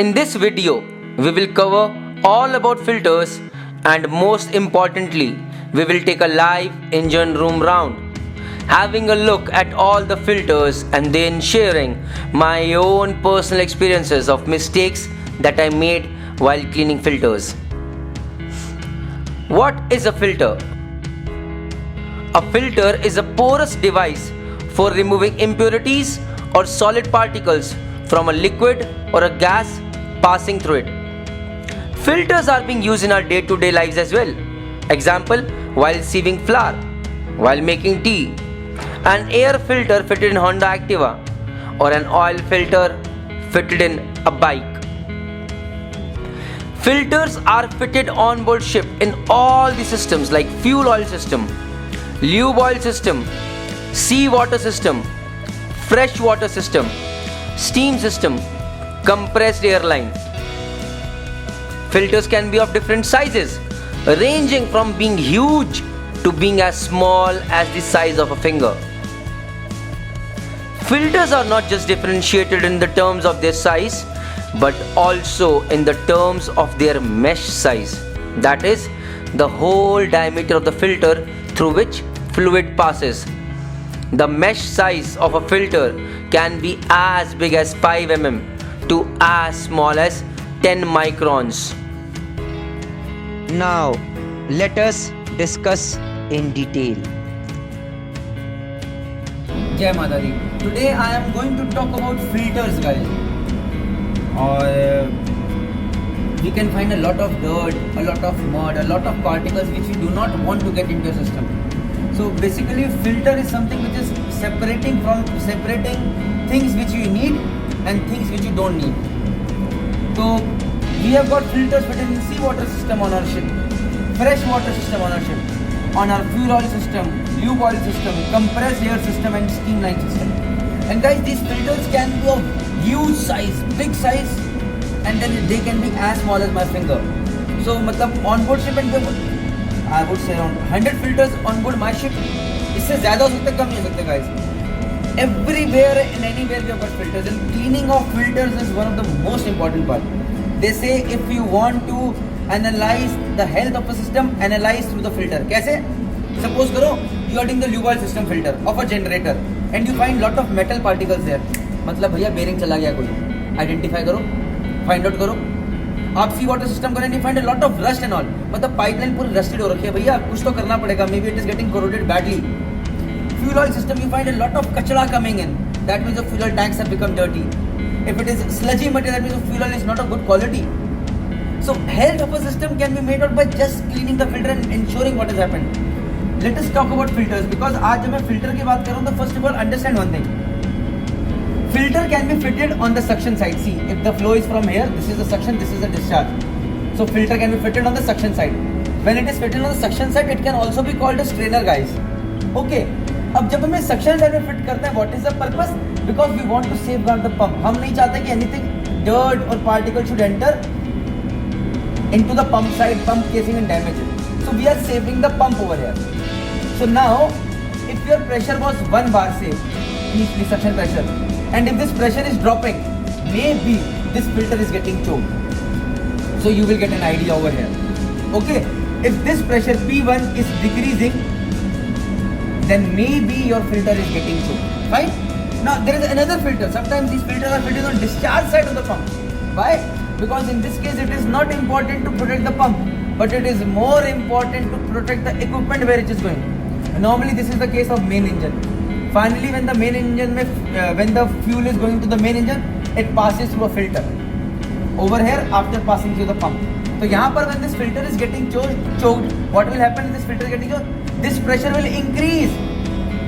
In this video, we will cover all about filters and most importantly, we will take a live engine room round, having a look at all the filters and then sharing my own personal experiences of mistakes that I made while cleaning filters. What is a filter? A filter is a porous device for removing impurities or solid particles from a liquid or a gas passing through it. Filters are being used in our day-to-day lives as well. Example, while sieving flour, while making tea, an air filter fitted in Honda Activa, or an oil filter fitted in a bike. Filters are fitted on board ship in all the systems like fuel oil system, lube oil system, sea water system, fresh water system, steam system, compressed air line. Filters can be of different sizes, ranging from being huge to being as small as the size of a finger. Filters are not just differentiated in the terms of their size, but also in the terms of their mesh size. That is, the whole diameter of the filter through which fluid passes. The mesh size of a filter can be as big as 5 mm to as small as 10 microns. Now, let us discuss in detail. Jai Mata Di. Today I am going to talk about filters, guys. We can find a lot of dirt, a lot of mud, a lot of particles which we do not want to get into your system. So basically, filter is something which is separating things which you need and things which you don't need. So we have got filters fitted in seawater system on our ship, fresh water system on our ship, on our fuel oil system, lube oil system, compressed air system and steam line system. And guys, these filters can be of huge size, big size, and then they can be as small as my finger. So matlab on board ship and I would say around 100 filters on board my ship. इससे ज़्यादा हो सकता है, कम नहीं हो सकता guys. Everywhere and anywhere we have got filters, and cleaning of filters is one of the most important part. They say if you want to analyze the health of a system, analyze through the filter. कैसे? Suppose करो you are doing the lube oil system filter of a generator and you find lot of metal particles there. मतलब भैया bearing चला गया कोई, identify करो, find out करो. आप सी वाटर सिस्टम करें, you find a lot of rust and all, मतलब पाइपलाइन पूरी रस्टेड हो रखी है भैया, कुछ तो करना पड़ेगा, maybe it is getting corroded badly. Fuel oil system, you find a lot of कचरा coming in, that means the fuel oil tanks have become dirty. If it is sludgy material, that means the fuel oil is not a good quality. So health of a system can be made out by just cleaning the filter and ensuring what has happened. Let us talk about filters, because आज जब मैं filter की बात कर रहा हूँ तो first of all understand one thing. Filter can be fitted on the suction side. See, if the flow is from here, this is the suction, this is the discharge. So filter can be fitted on the suction side. When it is fitted on the suction side, it can also be called a strainer, guys. Okay. अब जब हमें suction side में fit करते हैं, what is the purpose? Because we want to safeguard the pump. हम नहीं चाहते कि anything dirt or particle should enter into the pump side, pump casing and damage it. So we are saving the pump over here. So now, if your pressure was 1 bar, say, the suction pressure, and if this pressure is dropping, maybe this filter is getting choked. So you will get an idea over here. Okay, if this pressure P1 is decreasing, then maybe your filter is getting choked. Fine. Now there is another filter. Sometimes these filters are fitted on discharge side of the pump. Why? Because in this case it is not important to protect the pump, but it is more important to protect the equipment where it is going. Normally this is the case of main engine. Finally, when the main engine when the fuel is going to the main engine, it passes through a filter over here after passing through the pump. So यहाँ पर when this filter is getting choked, what will happen? This filter is getting choked, this pressure will increase.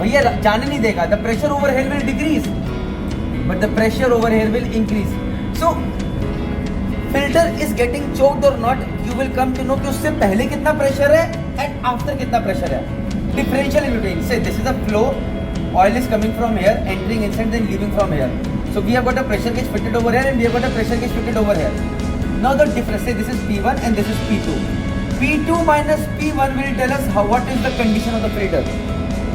भैया जाने नहीं देगा. The pressure over here will decrease, but the pressure over here will increase. So filter is getting choked or not, you will come to know कि उससे पहले कितना pressure है and after कितना pressure है. Differential in between. Say this is a flow, oil is coming from here, entering inside, then leaving from here. So we have got a pressure gauge fitted over here and we have got a pressure gauge fitted over here. Now the difference, say this is P1 and this is P2. P2 minus P1 will tell us what is the condition of the filter.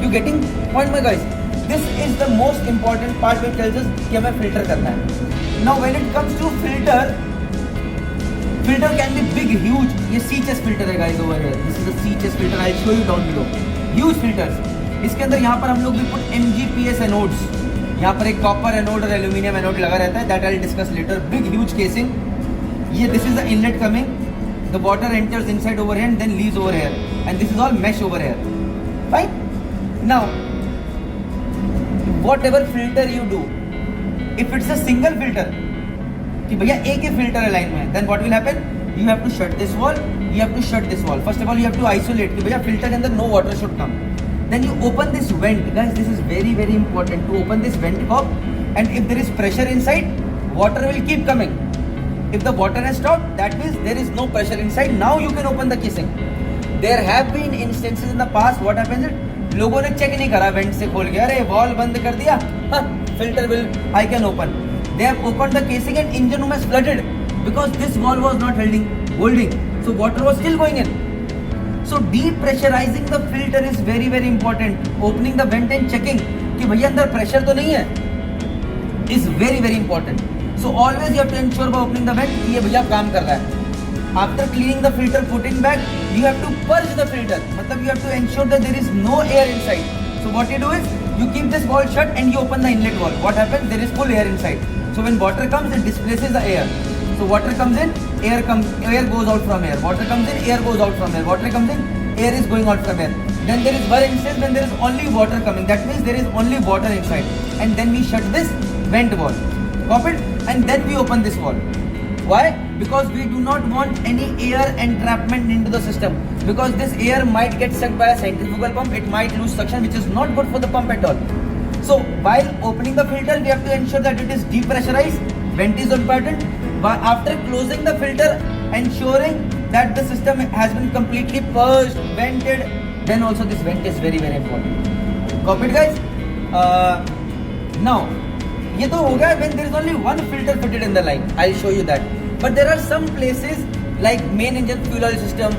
You getting point, my guys? this is the most important part which tells us कि हमें filter करना है. Now when it comes to filter can be big, huge. ये C chest filter है guys over here. This is a C chest filter. I'll show you down below. Huge filters. इसके अंदर यहाँ पर हम लोग भी put MgPs anodes. यहाँ पर एक copper anode और aluminium anode लगा रहता है. That I'll discuss later. Big huge casing. ये this is the inlet coming. The water enters inside over here and then leaves over here. And this is all mesh over here. Fine. Now, whatever filter you do, if it's a single filter, कि भैया एक ही filter है line में, then what will happen? You have to shut this wall, you have to shut this wall. First of all, you have to isolate कि भैया filter के अंदर no water should come. Then you open this vent, guys. This is very very important to open this vent cock, and if there is pressure inside, water will keep coming. If the water has stopped, that means there is no pressure inside. Now you can open the casing. There have been instances in the past. What happens is लोगों ने check नहीं करा went से खोल के, अरे wall बंद कर दिया, filter will I can open. They have opened the casing and engine room has flooded because this wall was not holding. So water was still going in. So depressurizing the filter is very very important. Opening the vent and checking कि भैया अंदर pressure तो नहीं है is very very important. So always you have to ensure by opening the vent कि ये भैया काम कर रहा है. After cleaning the filter, putting back, you have to purge the filter. मतलब you have to ensure that there is no air inside. So what you do is you keep this wall shut and you open the inlet wall. What happens? There is full air inside. So when water comes, it displaces the air. So water comes in, air goes out from air. Water comes in, air goes out from air. Water comes in, air is going out from air. Then there is one instance when there is only water coming. That means there is only water inside. And then we shut this vent wall. Copied? And then we open this wall. Why? Because we do not want any air entrapment into the system. Because this air might get sucked by a centrifugal pump. It might lose suction, which is not good for the pump at all. So while opening the filter, we have to ensure that it is depressurized. Vent is important. But after closing the filter, ensuring that the system has been completely purged, vented, then also this vent is very very important. Copied, guys? Now, ये तो हो गया when there is only one filter fitted in the line. I'll show you that. But there are some places like main engine fuel oil system,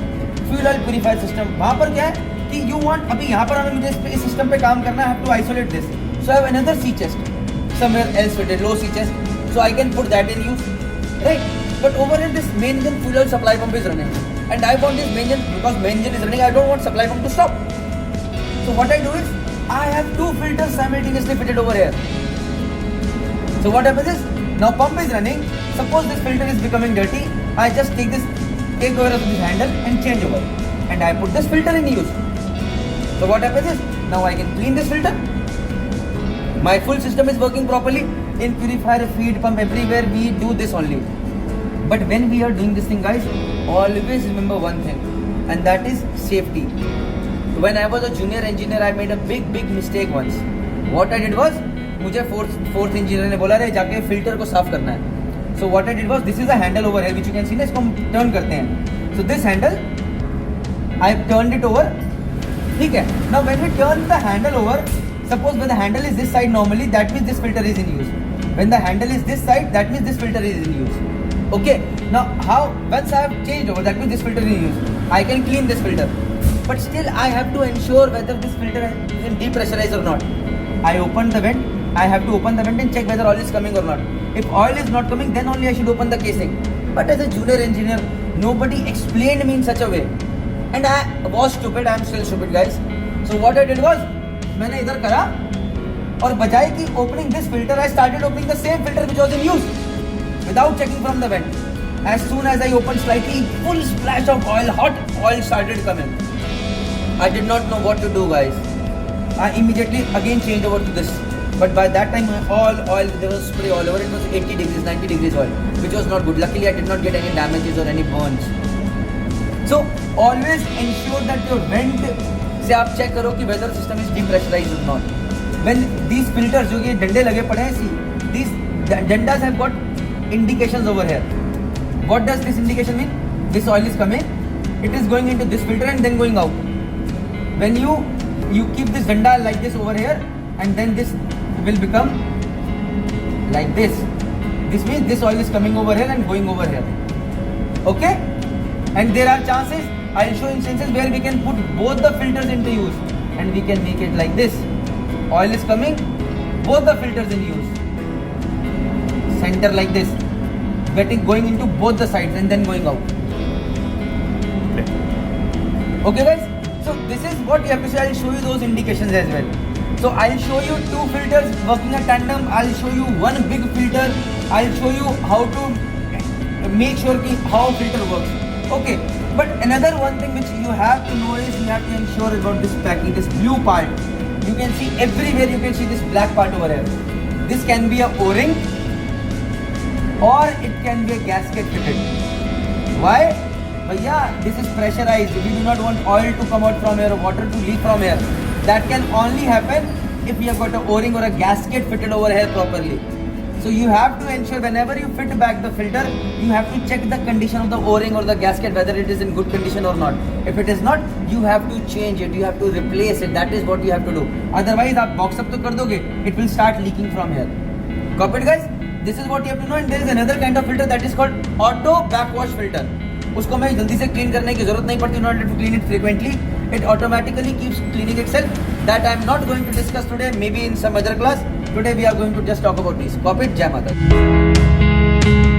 fuel oil purifier system. वहाँ पर क्या है कि you want अभी यहाँ पर हमें मुझे इस system पे काम करना है. I have to isolate this. So I have another C chest somewhere else fitted, low C chest. So I can put that in use, right? But over here this main engine fuel oil supply pump is running, and I want this main engine because main engine is running. I don't want supply pump to stop. So what I do is I have two filters simultaneously fitted over here. So what happens is, now pump is running, suppose this filter is becoming dirty, I just take over of this handle and change over. And I put this filter in use. So what happens is, now I can clean this filter. My full system is working properly. In purifier, feed, pump, everywhere we do this only. But when we are doing this thing, guys, always remember one thing, and that is safety. When I was a junior engineer, I made a big mistake once. What I did was, मुझे fourth engineer ने बोला रे जाके filter को साफ करना है. So what I did was this is a handle over here which you can see ना, इसको हम टर्न करते हैं. So this handle I have turned it over. ठीक है. Now when we turn the handle over, suppose when the handle is this side normally, that means this filter is in use. When the handle is this side, that means this filter is in use. Okay. Now how once I have changed over, that means this filter is in use, I can clean this filter. But still I have to ensure whether this filter is depressurized or not. I open the vent. I have to open the vent and check whether oil is coming or not. If oil is not coming, then only I should open the casing. But as a junior engineer, nobody explained me in such a way. And I was stupid. I am still stupid, guys. So what I did was, मैंने इधर करा और बजाय कि opening this filter, I started opening the same filter which was in use without checking from the vent. As soon as I opened slightly, full splash of oil, hot oil started coming. I did not know what to do, guys. I immediately again changed over to this. But by that time, all oil, there was spray all over. It was 80 degrees, 90 degrees oil, which was not good. Luckily, I did not get any damages or any burns. So always ensure that your vent से आप check करो कि whether system is depressurized or not. When these filters, जो ये डंडे लगे पड़े हैं, see, these dandas have got indications over here. What does this indication mean? This oil is coming. It is going into this filter and then going out. When you keep this danda like this over here, and then this will become like this. This means this oil is coming over here and going over here. Okay? And there are chances, I'll show instances where we can put both the filters into use and we can make it like this. oil is coming, both the filters in use. Center like this, going into both the sides and then going out. Okay guys, so this is what you have to say. I'll show you those indications as well. So I'll show you two filters working in tandem. I'll show you one big filter. I'll show you how to make sure how filter works. Okay, but another one thing which you have to know is you have to ensure about this packing, this blue part. You can see everywhere, you can see this black part over here. This can be a O-ring or it can be a gasket fitted. Why? But yeah, this is pressurized. We do not want oil to come out from here or water to leak from here. That can only happen if you have got a O-ring or a gasket fitted over here properly. So you have to ensure whenever you fit back the filter, you have to check the condition of the O-ring or the gasket, whether it is in good condition or not. If it is not, you have to change it, you have to replace it. That is what you have to do. Otherwise, आप box up तो कर दोगे, it will start leaking from here. Copy it guys? This is what you have to know, and there is another kind of filter that is called auto backwash filter. उसको हमें जल्दी से clean करने की जरूरत नहीं पड़ती, not have to clean it frequently. It automatically keeps cleaning itself. That I am not going to discuss today, maybe in some other class. Today we are going to just talk about this. Copy it, Jai Mata.